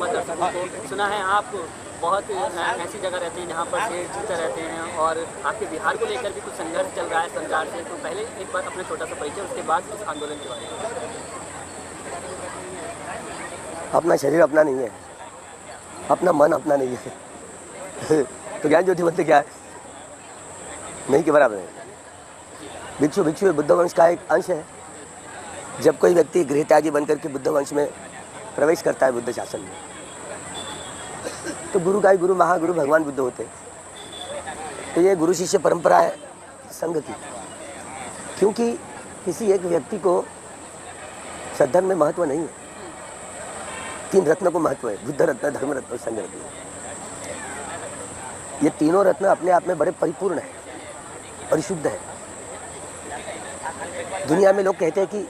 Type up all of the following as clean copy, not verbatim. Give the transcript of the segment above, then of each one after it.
दर्शकों को सुना है आप बहुत ऐसी जगह रहते हैं जहाँ पर शेर चीते रहते हैं और आपके बिहार को लेकर भी कुछ संघर्ष चल रहा है सरकार से। तो पहले एक बार अपना छोटा सा परिचय, उसके बाद इस आंदोलन के बारे में। अपना शरीर अपना नहीं है, अपना मन अपना नहीं है। तो ज्ञान ज्योति बोलते क्या है? नहीं के बराबर है। भिक्षु भिक्षु बुद्ध वंश का एक अंश है। जब कोई व्यक्ति गृह त्यागी बनकर के बुद्ध वंश में प्रवेश करता है, बुद्ध शासन में, तो गुरु का ही गुरु महागुरु भगवान बुद्ध होते हैं। तो ये गुरु शिष्य परंपरा है संघ की, क्योंकि किसी एक व्यक्ति को सद्धर्म में महत्व नहीं है। 3 रत्न को महत्व है, बुद्ध रत्न, धर्म रत्न और संघ रत्न। ये तीनों रत्न अपने आप में बड़े परिपूर्ण है, परिशुद्ध है। दुनिया में लोग कहते हैं कि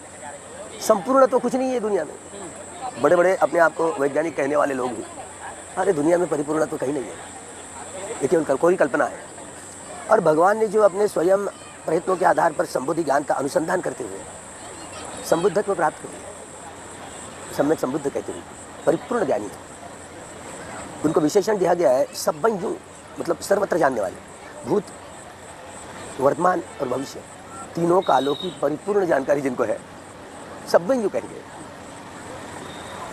संपूर्ण तो कुछ नहीं है दुनिया में। बड़े बड़े अपने आप को वैज्ञानिक कहने वाले लोग भी, अरे दुनिया में परिपूर्ण तो कहीं नहीं है, लेकिन उनका कोई कल्पना है। और भगवान ने जो अपने स्वयं प्रयत्नों के आधार पर संबुद्धि ज्ञान का अनुसंधान करते हुए संबुद्धत्व प्राप्त किया, सम्यक संबुद्ध कहते हुए परिपूर्ण ज्ञानी थे। उनको विशेषण दिया गया है सब्बंजु, मतलब सर्वत्र जानने वाले, भूत वर्तमान और भविष्य तीनों कालों की परिपूर्ण जानकारी जिनको है, सब्बंजु कहेंगे।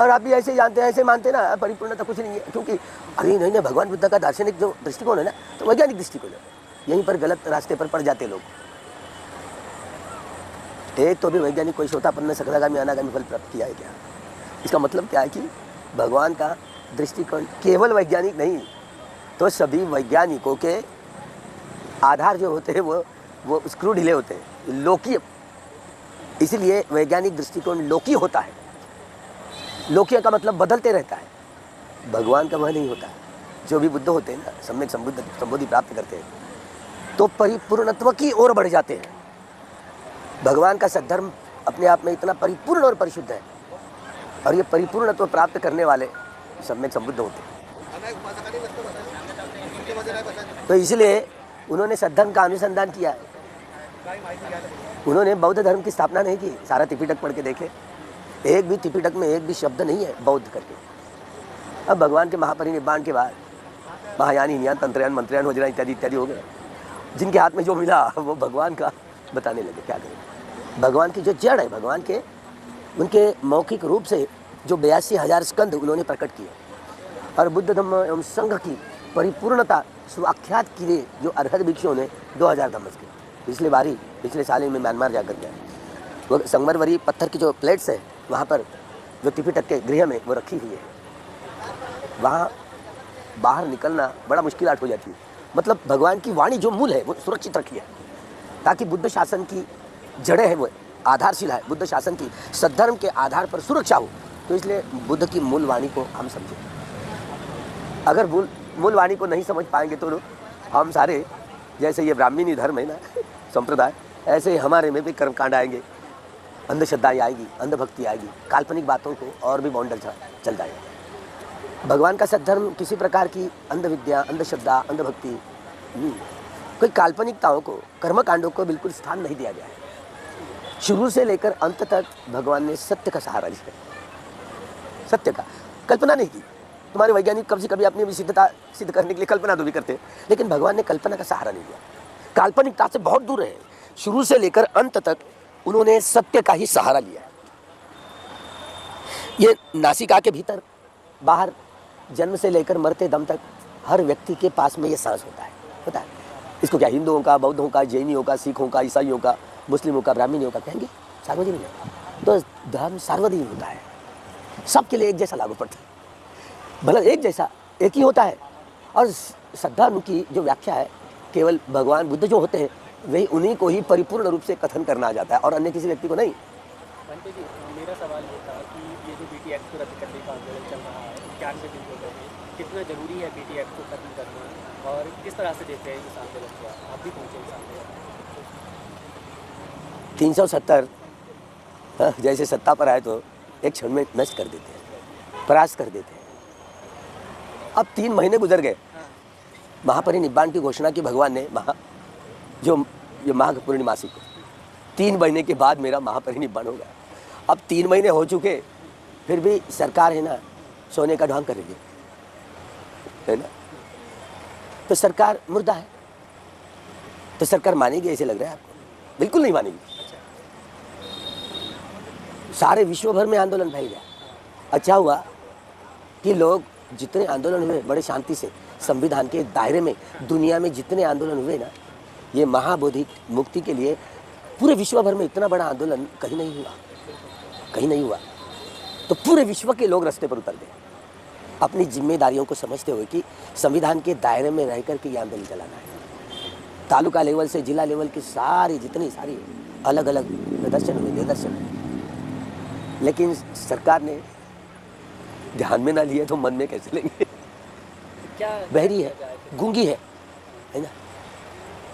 और आप भी ऐसे जानते हैं, ऐसे मानते हैं ना, परिपूर्णता कुछ नहीं है, क्योंकि अरे नहीं, भगवान बुद्ध का दार्शनिक जो दृष्टिकोण है ना, तो वैज्ञानिक दृष्टिकोण है। यहीं पर गलत रास्ते पर पड़ जाते लोग। एक तो भी वैज्ञानिक कोई श्रोतापन्न सकलागामी अनागामी फल प्राप्त किया है क्या? इसका मतलब क्या है कि भगवान का दृष्टिकोण केवल वैज्ञानिक नहीं, तो सभी वैज्ञानिकों के आधार जो होते हैं वो स्क्रू ढीले होते हैं, लोकीय। इसलिए वैज्ञानिक दृष्टिकोण लोकी होता है। लोकीय का मतलब बदलते रहता है। भगवान का वह नहीं होता है। जो भी बुद्ध होते हैं ना, सम्यक संबुद्धि प्राप्त करते हैं, तो परिपूर्णत्व की ओर बढ़ जाते हैं। भगवान का सद्धर्म अपने आप में इतना परिपूर्ण और परिशुद्ध है, और ये परिपूर्णत्व प्राप्त करने वाले सम्यक संबुद्ध होते हैं। तो इसलिए उन्होंने सद्धर्म का अनुसंधान किया। उन्होंने बौद्ध धर्म की स्थापना नहीं की। सारा त्रिपिटक पढ़ के देखे, एक भी त्रिपिटक में एक भी शब्द नहीं है बौद्ध करके। अब भगवान के महापरिनिर्वाण के बाद महायान, हीनयान, तंत्रयान, मंत्रयान, वज्रयान इत्यादि इत्यादि हो गए। जिनके हाथ में जो मिला वो भगवान का बताने लगे। क्या करें? भगवान की जो जड़ है, भगवान के उनके मौखिक रूप से जो 82,000 स्कंद उन्होंने प्रकट किए, और बुद्ध धम्म एवं संघ की परिपूर्णता स्वाख्यात के लिए जो अर्हत भिक्षुओं ने 2000 धम्मस के पिछले साल ही में म्यांमार जाकर गया। वो संगमरमरी पत्थर की जो प्लेट्स है, वहाँ पर जो त्रिपिटक के गृह में वो रखी हुई है, वहाँ बाहर निकलना बड़ा मुश्किलात हो जाती है। मतलब भगवान की वाणी जो मूल है वो सुरक्षित रखी है, ताकि बुद्ध शासन की जड़ें हैं, वो आधारशिला है, बुद्ध शासन की सद्धर्म के आधार पर सुरक्षा हो। तो इसलिए बुद्ध की मूल वाणी को हम समझें। अगर मूल वाणी को नहीं समझ पाएंगे तो हम सारे, जैसे ये ब्राह्मणी धर्म है ना, संप्रदाय, ऐसे हमारे में भी कर्मकांड आएंगे, अंधश्रद्धाएँ आएगी, अंधभक्ति आएगी, काल्पनिक बातों को और भी बाउंडर चल जाएगा। भगवान का सद्धर्म किसी प्रकार की अंधविद्या, अंधश्रद्धा, अंधभक्ति, कोई काल्पनिकताओं को, कर्मकांडों को बिल्कुल स्थान नहीं दिया गया है। शुरू से लेकर अंत तक भगवान ने सत्य का सहारा लिया। सत्य का कल्पना नहीं की। तुम्हारे वैज्ञानिक कब से कभी अपनी विशुद्धता सिद्ध करने के लिए कल्पना तो भी करते हैं, लेकिन भगवान ने कल्पना का सहारा नहीं लिया। काल्पनिकता से बहुत दूर है। शुरू से लेकर अंत तक उन्होंने सत्य का ही सहारा लिया। ये नासिका के भीतर बाहर, जन्म से लेकर मरते दम तक हर व्यक्ति के पास में ये सांस होता है। पता है इसको क्या? हिंदुओं का, बौद्धों का, जैनियों का, सिखों का, ईसाइयों का, मुस्लिमों का, ब्राह्मणों का कहेंगे सार्वजनिक है। तो धर्म सार्वजनिक होता है, सबके लिए एक जैसा लागू पड़ता है, भला एक जैसा एक ही होता है। और सद्धर्म की जो व्याख्या है, केवल भगवान बुद्ध जो होते हैं वही, उन्हीं को ही परिपूर्ण रूप से कथन करना आ जाता है, और अन्य किसी व्यक्ति को नहीं। पंडित जी, मेरा सवाल ये था कि ये जो बीटी एक्ट को रद्द करने का आंदोलन चल रहा है, 91 दिन हो गए हैं, कितना जरूरी है बीटी एक्ट को खत्म करना, और किस तरह से देखते हैं इस आंदोलन को? आप भी पहुँचे इस आंदोलन? 370 जैसे सत्ता पर आए तो एक क्षण में नष्ट कर देते हैं, परास्त कर देते हैं। अब 3 महीने गुजर गए, महापरिनिर्वाण की घोषणा की भगवान ने, जो माघ पूर्णिमासी को। 3 महीने के बाद मेरा महापरिनिर्वाण होगा। अब 3 महीने हो चुके, फिर भी सरकार है ना, सोने का ढोंग कर रही है ना। तो सरकार मुर्दा है, तो सरकार मानेगी ऐसे लग रहा है आपको? बिल्कुल नहीं मानेगी। सारे विश्व भर में आंदोलन फैल गया। अच्छा हुआ कि लोग जितने आंदोलन हुए बड़े शांति से, संविधान के दायरे में, दुनिया में जितने आंदोलन हुए ना, ये महाबोधि मुक्ति के लिए पूरे विश्व भर में इतना बड़ा आंदोलन कहीं नहीं हुआ, कहीं नहीं हुआ। तो पूरे विश्व के लोग रास्ते पर उतर गए अपनी जिम्मेदारियों को समझते हुए कि संविधान के दायरे में रह कर के ये आंदोलन चलाना है। तालुका लेवल से जिला लेवल की सारी जितनी सारी अलग अलग प्रदर्शन हुए, निदर्शन हुए। लेकिन सरकार ने ध्यान में ना लिए तो मन में कैसे लेंगे? क्या बहरी है, गूंगी है ना,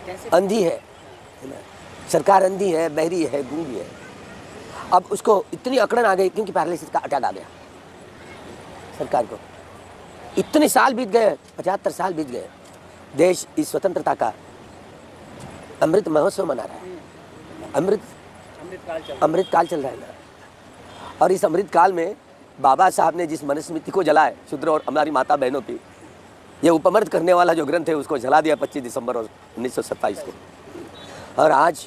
कैसे अंधी है ना। सरकार अंधी है, बहरी है, गूंगी है। अब उसको इतनी अकड़न आ गई क्योंकि पैरालिसिस का अटैक आ गया सरकार को। इतने साल बीत गए, 75 साल बीत गए, देश इस स्वतंत्रता का अमृत महोत्सव मना रहा है। अमृत काल चल रहा है ना। और इस अमृत काल में बाबा साहब ने जिस मनुस्मृति को जलाए, शूद्र और हमारी माता बहनों की, ये उपमर्द करने वाला जो ग्रंथ है उसको जला दिया 25 दिसंबर 1927 को। और आज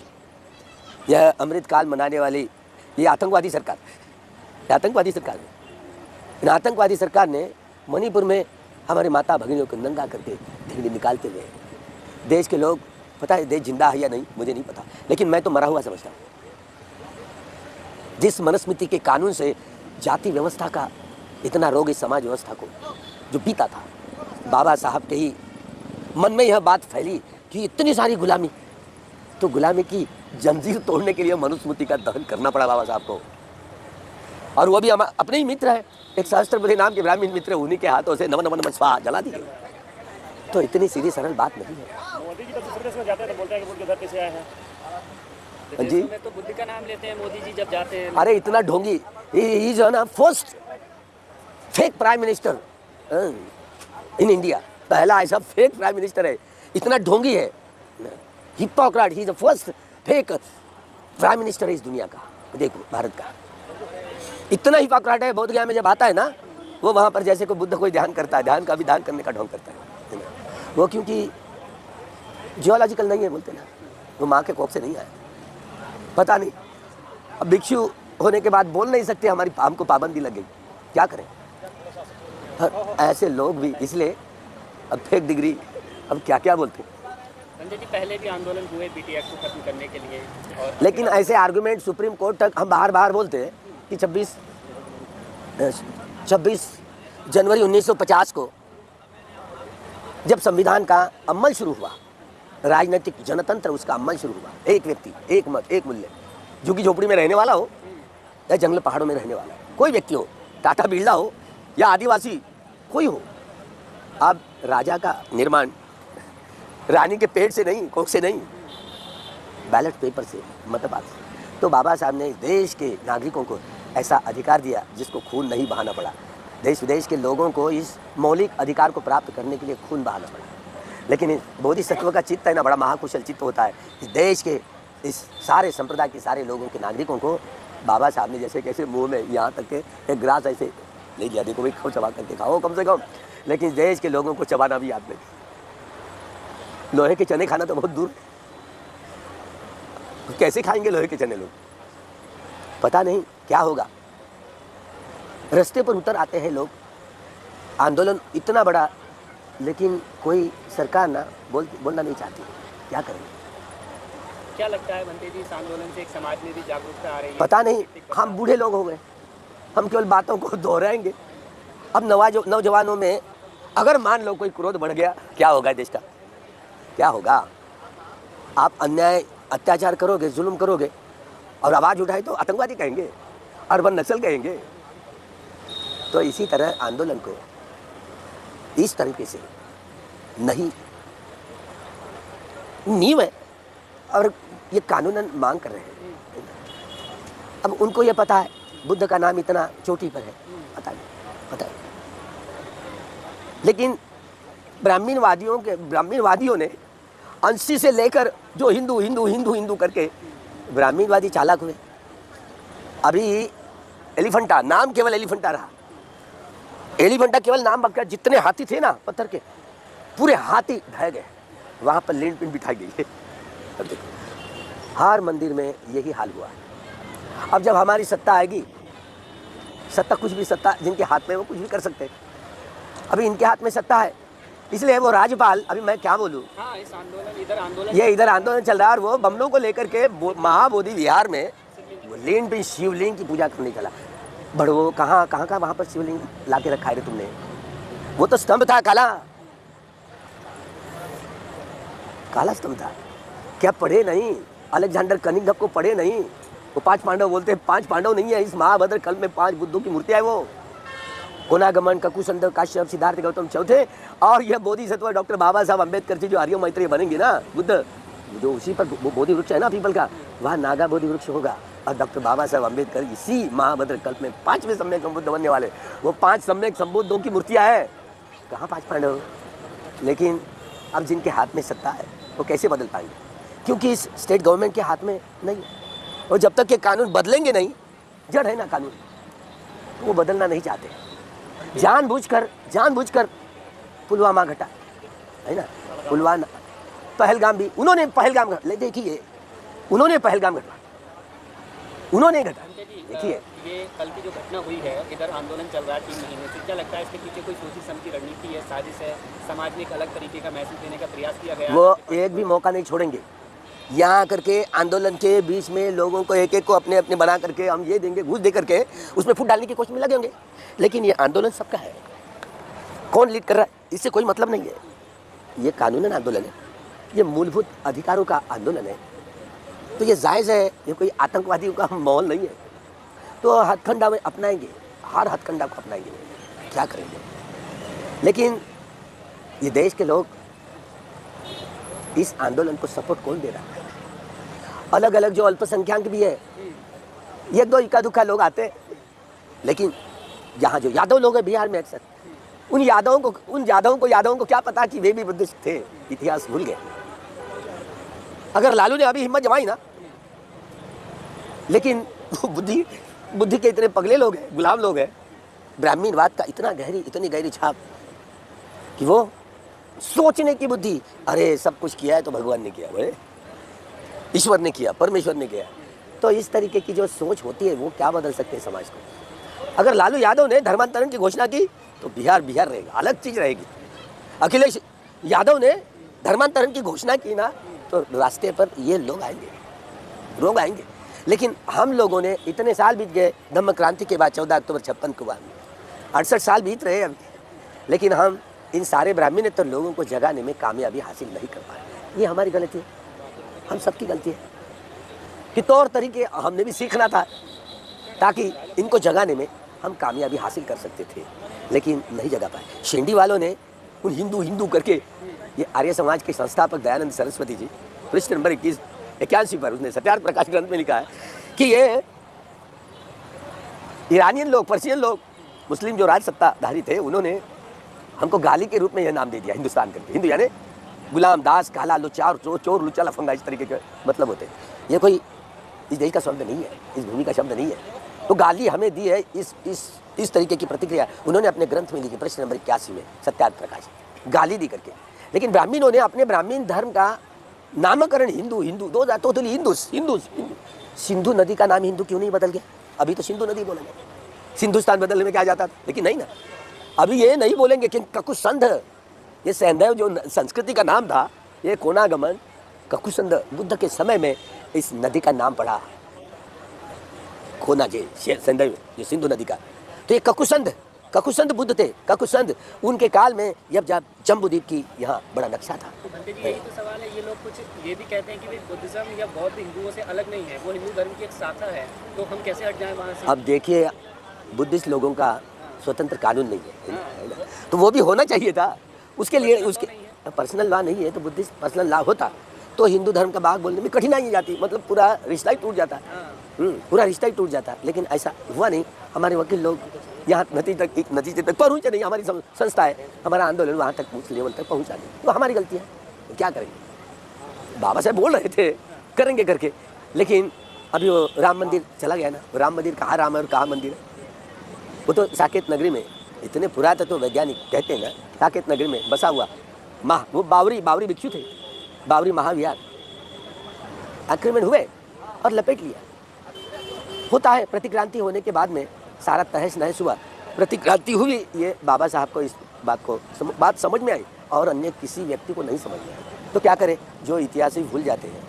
यह अमृत काल मनाने वाली ये आतंकवादी सरकार, आतंकवादी सरकार है। इन आतंकवादी सरकार ने मणिपुर में हमारे माता भगिनियों को नंगा करके ठेंगड़ी निकालते हुए, देश के लोग, पता है देश जिंदा है या नहीं मुझे नहीं पता, लेकिन मैं तो मरा हुआ समझता हूँ। जिस मनुस्मृति के कानून से जाति व्यवस्था का इतना रोग इस समाज व्यवस्था को जो पीता था, बाबा साहब के ही मन में यह बात फैली कि इतनी सारी गुलामी, तो गुलामी की जंजीर तोड़ने के लिए मनुस्मृति का दहन करना पड़ा बाबा साहब को। और वो भी हम अपने ही मित्र है, एक सहस्त्रपति नाम के ब्राह्मण मित्र, उन्हीं के हाथों से नमन नमन स्वाहा जला दिए। तो इतनी सीधी सरल बात नहीं है। मोदी जी तो दूसरे देश में जाते हैं तो बोलते हैं कि उनके घर कैसे आए हैं। जी में तो बुद्ध का नाम लेते हैं मोदी जी जब जाते हैं। अरे इतना ढोंगी, ये जो है ना first fake prime minister in India, पहला ऐसा फेक प्राइम मिनिस्टर है, इतना ढोंगी है। Hypocrite, he is the first fake prime minister है इस दुनिया का, देखो भारत का। इतना हिपोक्रेट है, बोध गया में जब आता है ना, वो वहाँ पर जैसे कोई बुद्ध कोई ध्यान करता है, ध्यान का भी ध्यान करने का ढोंग करता है ना। वो क्योंकि जियोलॉजिकल नहीं है बोलते ना, वो माँ के कोख से नहीं आया, पता नहीं। अब भिक्षु होने के बाद बोल नहीं सकते, हमारी हमको पाबंदी लग गई, क्या करें। ऐसे लोग भी, इसलिए अब फेक डिग्री, अब क्या क्या बोलते हैं। संजय जी पहले भी आंदोलन हुए बीटी एक्ट को खत्म करने के लिए, और लेकिन ऐसे आर्गुमेंट सुप्रीम कोर्ट तक हम बाहर बाहर बोलते हैं कि 26 जनवरी 1950 को जब संविधान का अमल शुरू हुआ, राजनीतिक जनतंत्र उसका अमल शुरू हुआ, एक व्यक्ति एक मत एक मूल्य, झुग्गी झोपड़ी में रहने वाला हो या जंगल पहाड़ों में रहने वाला हो, कोई व्यक्ति हो, टाटा बिरला हो या आदिवासी कोई हो, अब राजा का निर्माण रानी के पेट से नहीं, कोख से नहीं, बैलेट पेपर से, मतदान से। तो बाबा साहब ने देश के नागरिकों को ऐसा अधिकार दिया जिसको खून नहीं बहाना पड़ा। देश विदेश के लोगों को इस मौलिक अधिकार को प्राप्त करने के लिए खून बहाना पड़ा। लेकिन इस बोधिसत्व का चित्त है ना, बड़ा महाकुशल चित्त होता है। इस देश के इस सारे संप्रदाय के सारे लोगों के नागरिकों को बाबा साहब ने जैसे कैसे मुंह में यहाँ तक के एक ग्रास ऐसे ले लिया, देखो भाई खाओ, चबा करके खाओ कम से कम। लेकिन इस देश के लोगों को चबाना भी याद नहीं। लोहे के चने खाना तो बहुत दूर, कैसे खाएंगे लोहे के चने लोग, पता नहीं क्या होगा। रास्ते पर उतर आते हैं लोग, आंदोलन इतना बड़ा, लेकिन कोई सरकार ना बोलना नहीं चाहती, क्या करें। क्या लगता है बनते जी, इस आंदोलन से एक समाज में भी जागरूकता आ रही है? पता नहीं, हम बूढ़े लोग हो गए, हम केवल बातों को दोहराएंगे। अब नौजवानों में अगर मान लो कोई क्रोध बढ़ गया, क्या होगा देश का, क्या होगा। आप अन्याय अत्याचार करोगे, जुल्म करोगे और आवाज़ उठाए तो आतंकवादी कहेंगे, अर्बन नक्सल कहेंगे। तो इसी तरह आंदोलन को इस तरीके से नहीं, नींव है और ये कानूनन मांग कर रहे हैं। अब उनको ये पता है बुद्ध का नाम इतना चोटी पर है, पता नहीं। लेकिन ब्राह्मणवादियों ने 80 से लेकर जो हिंदू हिंदू हिंदू हिंदू करके ब्राह्मणवादी चालाक हुए। अभी एलिफेंटा नाम केवल एलिफेंटा रहा, एलिफेंटा केवल नाम बक गया, जितने हाथी थे ना पत्थर के पूरे हाथी ढह गए, वहाँ पर लिंट पिंड बिठाई गई है। अब देखो हर मंदिर में यही हाल हुआ है। अब जब हमारी सत्ता आएगी, सत्ता कुछ भी सत्ता जिनके हाथ में वो कुछ भी कर सकते हैं। अभी इनके हाथ में सत्ता है, इसलिए वो राज्यपाल, अभी मैं क्या बोलूँ, हाँ, इस आंदोलन ये इधर आंदोलन चल रहा है और वो बमनों को लेकर के महाबोधि विहार में लिंग भी शिवलिंग की पूजा करने चला। बड़ो कहाँ कहाँ का वहाँ पर शिवलिंग ला के रखा है रे तुमने? वो तो स्तंभ था, काला काला स्तंभ था। क्या पढ़े नहीं? अलेक्जेंडर कनिंघम को पढ़े नहीं? वो 5 पांडव बोलते हैं, 5 पांडव नहीं है, इस महाभद्र कल्प में 5 बुद्धों की मूर्तियाँ है। वो कोनागमन, ककुसंद, काश्यप, सिद्धार्थ गौतम चौथे, और यह बोधिसत्व डॉक्टर बाबा साहब अम्बेडकर जी जो आर्य मैत्रेय बनेंगे ना बुद्ध, जो उसी पर बोधि वृक्ष है ना पीपल का, वहाँ नागा बोधि वृक्ष होगा। और डॉक्टर बाबा साहब अम्बेडकर इसी महाभद्र कल्प में 5वें सम्यक संबुद्ध बनने वाले, वो 5 सम्यक संबुद्धों की मूर्तियाँ है। कहाँ 5 पांडव? लेकिन अब जिनके हाथ में सत्ता है वो कैसे बदल पाएंगे? क्योंकि इस स्टेट गवर्नमेंट के हाथ में नहीं है। और जब तक ये कानून बदलेंगे नहीं, जड़ है ना कानून, तो वो बदलना नहीं चाहते। जानबूझकर पुलवामा घटा है ना, पुलवामा, पहलगाम भी उन्होंने पहलगाम ले देखिए, उन्होंने पहलगाम घटा, उन्होंने घटा। देखिए ये कल की जो घटना हुई है, इधर आंदोलन चल रहा है 3 महीने से, क्या लगता है इसके पीछे कोई सोची समझी रणनीति है, साजिश है, समाज में एक अलग तरीके का मैसेज देने का प्रयास किया गया? वो एक भी मौका नहीं छोड़ेंगे। यहाँ करके आंदोलन के बीच में लोगों को एक एक को अपने अपने बना करके हम ये देंगे, घूस दे करके उसमें फूट डालने की कोशिश में लगे होंगे। लेकिन ये आंदोलन सबका है, कौन लीड कर रहा है इससे कोई मतलब नहीं है। ये कानूनन आंदोलन है, ये मूलभूत अधिकारों का आंदोलन है, तो ये जायज़ है। ये कोई आतंकवादियों का माहौल नहीं है। तो हथकंडा में अपनाएंगे, हर हथकंडा को अपनाएंगे, क्या करेंगे? लेकिन ये देश के लोग इस आंदोलन को सपोर्ट कौन दे रहा है? अलग अलग जो अल्पसंख्यक भी है, 1-2 इक्का दुक्का लोग आते हैं, लेकिन यहाँ जो यादव लोग हैं बिहार में अक्सर, उन यादवों को क्या पता कि वे भी बुद्धिस्ट थे, इतिहास भूल गए। अगर लालू ने अभी हिम्मत जमाई ना, लेकिन बुद्धि के इतने पगले लोग हैं, गुलाम लोग हैं, ब्राह्मणवाद का इतनी गहरी छाप कि वो सोचने की बुद्धि, अरे सब कुछ किया है तो भगवान ने किया, बोले ईश्वर ने किया, परमेश्वर ने किया। तो इस तरीके की जो सोच होती है वो क्या बदल सकते हैं समाज को? अगर लालू यादव ने धर्मांतरण की घोषणा की तो बिहार रहेगा, अलग चीज रहेगी। अखिलेश यादव ने धर्मांतरण की घोषणा की ना, तो रास्ते पर ये लोग आएंगे। लेकिन हम लोगों ने इतने साल बीत गए, धम्म क्रांति के बाद 14 अक्टूबर 56 को बाद 68 साल बीत रहे अभी, लेकिन हम इन सारे ब्राह्मणेतर लोगों को जगाने में कामयाबी हासिल नहीं कर पाए। ये हमारी गलती है, हम सबकी गलती है कि तौर तरीके हमने भी सीखना था ताकि इनको जगाने में हम कामयाबी हासिल कर सकते थे, लेकिन नहीं जगा पाए। शेंडी वालों ने उन हिंदू करके, ये आर्य समाज के संस्थापक दयानंद सरस्वती जी पृष्ठ नंबर 81 पर उसने सत्यार्थ प्रकाश ग्रंथ में लिखा है कि ये ईरानियन लोग, पर्शियन लोग, मुस्लिम जो राज सत्ताधारी थे, उन्होंने हमको गाली के रूप में यह नाम दे दिया हिंदुस्तान करके। हिंदू यानी गुलाम, दास, काला, लुच्चा, चोर, लुच्चा, लफंगा, इस तरीके के मतलब होते हैं। ये कोई इस देश का शब्द नहीं है, इस भूमि का शब्द नहीं है। तो गाली हमें दी है, इस तरीके की प्रतिक्रिया उन्होंने अपने ग्रंथ में लिखी, प्रश्न नंबर 81 में सत्यार्थ प्रकाश, गाली दी करके। लेकिन ब्राह्मणों ने अपने ब्राह्मण धर्म का नामकरण हिंदू, दो टोटली हिंदू। सिंधु नदी का नाम हिंदू क्यों नहीं बदल गया? अभी तो सिंधु नदी बोलेंगे, हिंदुस्तान बदलने में क्या जाता था, लेकिन नहीं ना, अभी ये नहीं बोलेंगे कि ककुसंध, ये सैंधव जो संस्कृति का नाम था, ये कोनागमन, ककुसंध, बुद्ध के समय में इस नदी का नाम पड़ा कोना जे सैंधव, ये सिंधु नदी का। तो ये ककुसंध बुद्ध थे। ककुसंध उनके काल में जब जम्बूद्वीप की यहाँ बड़ा नक्शा था। तो भंते जी, यही तो सवाल है। ये लोग कुछ ये भी कहते हैं कि भाई बुद्धिज्म या बौद्ध हिंदुओं से अलग नहीं है, वो हिंदू धर्म की एक शाखा है, तो हम कैसे हट जाएं वहाँ से? अब देखिए, बुद्धिस्ट लोगों का स्वतंत्र कानून नहीं है ना, तो वो भी होना चाहिए था। उसके लिए उसके पर्सनल लॉ नहीं है, तो बुद्धिस्ट पर्सनल लॉ होता तो हिंदू धर्म का बाग बोलने में कठिनाई जाती, मतलब पूरा रिश्ता ही टूट जाता, पूरा रिश्ता ही टूट जाता। लेकिन ऐसा हुआ नहीं। हमारे वकील लोग यहाँ नतीजे तक पहुँचे नहीं। हमारी संस्था है, हमारा आंदोलन वहाँ तक उस लेवल तक पहुँचा नहीं, तो हमारी गलती है। तो क्या करेंगे? बाबा साहब बोल रहे थे करेंगे करके, लेकिन अभी वो राम मंदिर चला गया ना, राम मंदिर कहाँ राम है और कहाँ मंदिर है? वो तो साकेत नगरी में इतने पुरातत्व वैज्ञानिक कहते हैं ना, साकेत नगरी में बसा हुआ वो बावरी भिक्षु थे, बावरी महाविहार आक्रमण हुए और लपेट लिया। होता है, प्रतिक्रांति होने के बाद में सारा तहस नहस हुआ, प्रतिक्रांति हुई, ये बाबा साहब को इस बात समझ में आई और अन्य किसी व्यक्ति को नहीं समझ में आई। तो क्या करे, जो इतिहास ही भूल जाते हैं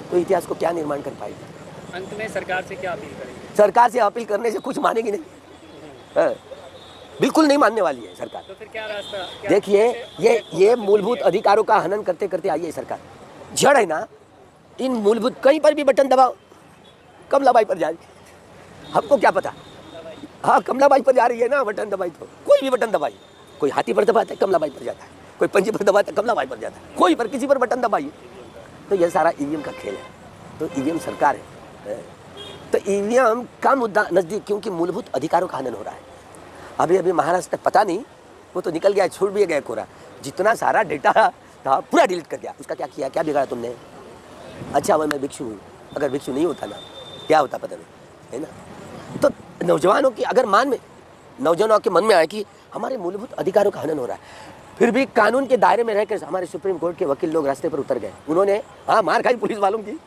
तो इतिहास को क्या निर्माण कर पाएंगे। अंत में सरकार से क्या अपील करेंगे? सरकार से अपील करने से कुछ मानेगी नहीं, हाँ, बिल्कुल नहीं मानने वाली है सरकार। तो फिर क्या रास्ता? देखिए, ये मूलभूत अधिकारों का हनन करते करते आई है सरकार। जड़ है ना, इन मूलभूत, कहीं पर भी बटन दबाओ कमलाबाई पर जाए, हमको क्या पता। हाँ, कमलाबाई पर जा रही है ना, बटन दबाई तो कोई भी बटन दबाई, कोई हाथी पर दबाता है कमलाबाई पर जाता है, कोई पंजे पर दबाता है कमलाबाई पर जाता है, कोई पर किसी पर बटन दबाइए। तो यह सारा ईवीएम का खेल है। तो ईवीएम सरकार है, तो ईवीएम का मुद्दा नज़दीक, क्योंकि मूलभूत अधिकारों का हनन हो रहा है। अभी महाराष्ट्र पता नहीं, वो तो निकल गया, छूट भी गया कोरा, जितना सारा डेटा था पूरा डिलीट कर दिया। उसका क्या किया, क्या बिगाड़ा तुमने? अच्छा, वह मैं भिक्षु हूँ, अगर भिक्षु नहीं होता ना क्या होता पता नहीं, है ना। तो नौजवानों की अगर नौजवानों के मन में आए कि हमारे मूलभूत अधिकारों का हनन हो रहा है, फिर भी कानून के दायरे में रहकर हमारे सुप्रीम कोर्ट के वकील लोग रास्ते पर उतर गए। उन्होंने हाँ मार खाई पुलिस वालों की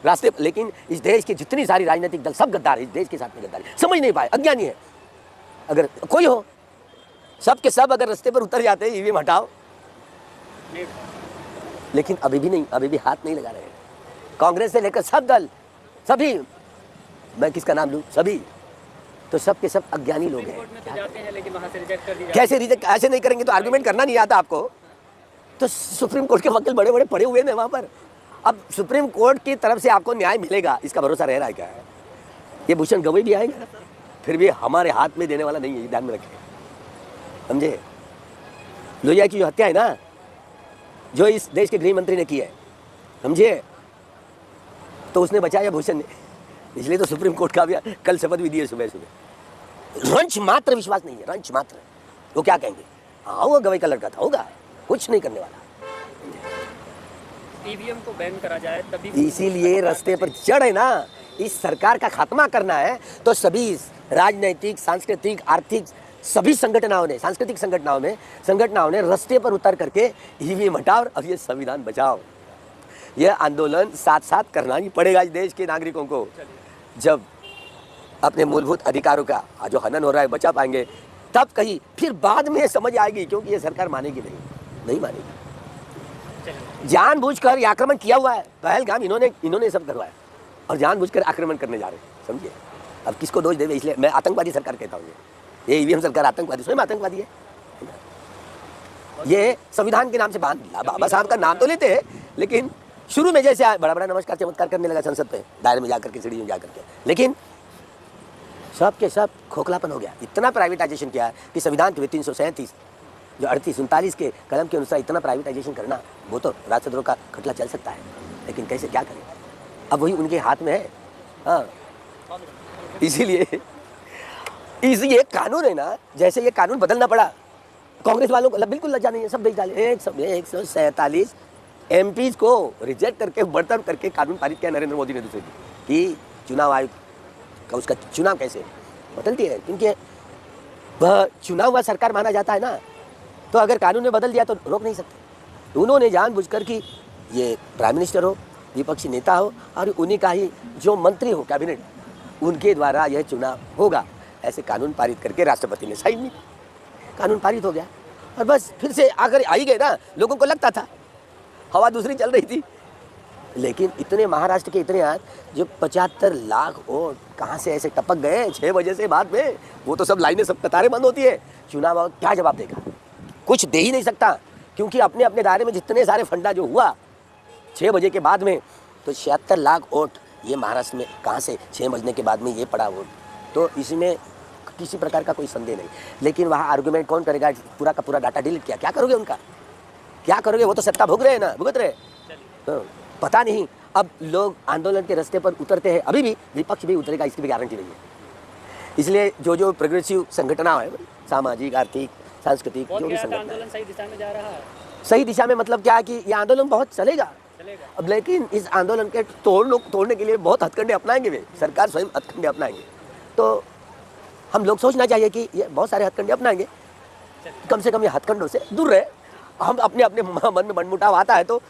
रास्ते पर, लेकिन इस देश की जितनी सारी राजनीतिक दल सब गद्दार है, इस देश के साथ में गद्दार है, समझ नहीं पाए, अज्ञानी है। अगर कोई हो, सब के सब अगर रास्ते पर उतर जाते ईवीएम हटाओ, लेकिन अभी भी नहीं, अभी भी हाथ नहीं लगा रहे हैं। कांग्रेस से लेकर सब दल, सभी, मैं किसका नाम लूं, सभी, तो सब के सब अज्ञानी लोग हैं। तो जाते हैं लेकिन वहां से रिजेक्ट कर दिया। कैसे रिजेक्ट, ऐसे नहीं करेंगे तो आर्गुमेंट करना नहीं आता आपको। तो सुप्रीम कोर्ट के वकील बड़े बड़े पड़े हुए हैं वहाँ पर। अब सुप्रीम कोर्ट की तरफ से आपको न्याय मिलेगा, इसका भरोसा रह रहा है क्या? ये भूषण गवई भी आएगा, फिर भी हमारे हाथ में देने वाला नहीं है, ध्यान में रखें, समझे। लोहिया की जो हत्या है ना, जो इस देश के गृह मंत्री ने की है, समझे, तो उसने बचाया भूषण ने, इसलिए तो सुप्रीम कोर्ट का भी कल शपथ भी दिए सुबह सुबह। रंच मात्र विश्वास नहीं है, रंच मात्र। वो क्या कहेंगे, हाँ वो गवई का लड़का था, होगा, कुछ नहीं करने वाला। ईवीएम को बैन करा जाए तभी, इसीलिए रास्ते पर चढ़ है ना, इस सरकार का खात्मा करना है तो सभी राजनीतिक, सांस्कृतिक, आर्थिक सभी संगठनों ने, सांस्कृतिक संगठनों ने रास्ते पर उतर करके ईवीएम हटाओ और ये संविधान बचाओ। यह आंदोलन साथ साथ करना ही पड़ेगा इस देश के नागरिकों को। जब अपने मूलभूत अधिकारों का जो हनन हो रहा है बचा पाएंगे, तब कहीं फिर बाद में समझ आएगी, क्योंकि ये सरकार मानेगी नहीं मानेगी। जानबूझकर ये आक्रमण किया हुआ है, पहलगाम इन्होंने सब करवाया और जानबूझकर आक्रमण करने जा रहे हैं, समझिए। अब किसको दोष देवे, इसलिए मैं आतंकवादी सरकार कहता हूँ। ये ईवीएम सरकार आतंकवादी, स्वयं आतंकवादी है। ये संविधान के नाम से बाबा साहब का नाम तो लेते हैं, लेकिन शुरू में जैसे बड़ा बड़ा नमस्कार चमत्कार करने लगा संसद पे, दायरे में जाकर के, सीढ़ी में जाकर के, लेकिन सब के सब खोखलापन हो गया। इतना प्राइवेटाइजेशन किया कि संविधान के 337 जो 38-39 के कलम के अनुसार इतना प्राइवेटाइजेशन करना, वो तो राजद्रोह का खटला चल सकता है, लेकिन कैसे, क्या करें, अब वही उनके हाथ में है। हाँ, इसीलिए ये कानून है ना, जैसे ये कानून बदलना पड़ा, कांग्रेस वालों को बिल्कुल लज्जा नहीं है, सब भेज डाले। 147 एमपीज को रिजेक्ट करके, बर्तरफ करके कानून पारित किया नरेंद्र मोदी ने दूसरे दिन कि चुनाव आयोग का उसका चुनाव कैसे बदलती है, क्योंकि वह चुनाव हुआ सरकार माना जाता है ना, तो अगर कानून में बदल दिया तो रोक नहीं सकते। उन्होंने जानबूझकर कि ये प्राइम मिनिस्टर हो, विपक्षी नेता हो और उन्हीं का ही जो मंत्री हो कैबिनेट, उनके द्वारा यह चुनाव होगा, ऐसे कानून पारित करके राष्ट्रपति ने साइन, कानून पारित हो गया और बस फिर से आकर आई गए ना। लोगों को लगता था हवा दूसरी चल रही थी, लेकिन इतने महाराष्ट्र के इतने आज जो 75 लाख वोट कहाँ से ऐसे टपक गए 6 बजे से बाद में, वो तो सब लाइनें, सब कतारें बंद होती है। चुनाव आयोग क्या जवाब देगा, कुछ दे ही नहीं सकता, क्योंकि अपने अपने दायरे में जितने सारे फंडा जो हुआ 6 बजे के बाद में, तो 76 लाख वोट ये महाराष्ट्र में कहाँ से 6 बजने के बाद में ये पड़ा वोट, तो इसमें किसी प्रकार का कोई संदेह नहीं। लेकिन वहाँ आर्गूमेंट कौन करेगा, पूरा का पूरा डाटा डिलीट किया, क्या करोगे उनका, क्या करोगे, वो तो सत्ता भोग रहे हैं ना, भुगत रहे। तो पता नहीं, अब लोग आंदोलन के रास्ते पर उतरते हैं, अभी भी विपक्ष भी उतरेगा, इसकी भी गारंटी नहीं है। इसलिए जो प्रोग्रेसिव संगठना है, सामाजिक, आर्थिक, सांस्कृतिक, जो भी संगठन, आंदोलन सही दिशा में जा रहा है। सही दिशा में मतलब क्या है कि ये आंदोलन बहुत चलेगा अब, लेकिन इस आंदोलन के तोड़ने के लिए बहुत हथकंडे अपनाएंगे वे, सरकार स्वयं हथकंडे अपनाएंगे। तो हम लोग सोचना चाहिए कि ये बहुत सारे हथकंडे अपनाएंगे, कम से कम ये हथकंडों से दूर रहे। हम अपने अपने मन में मनमुटाव आता है तो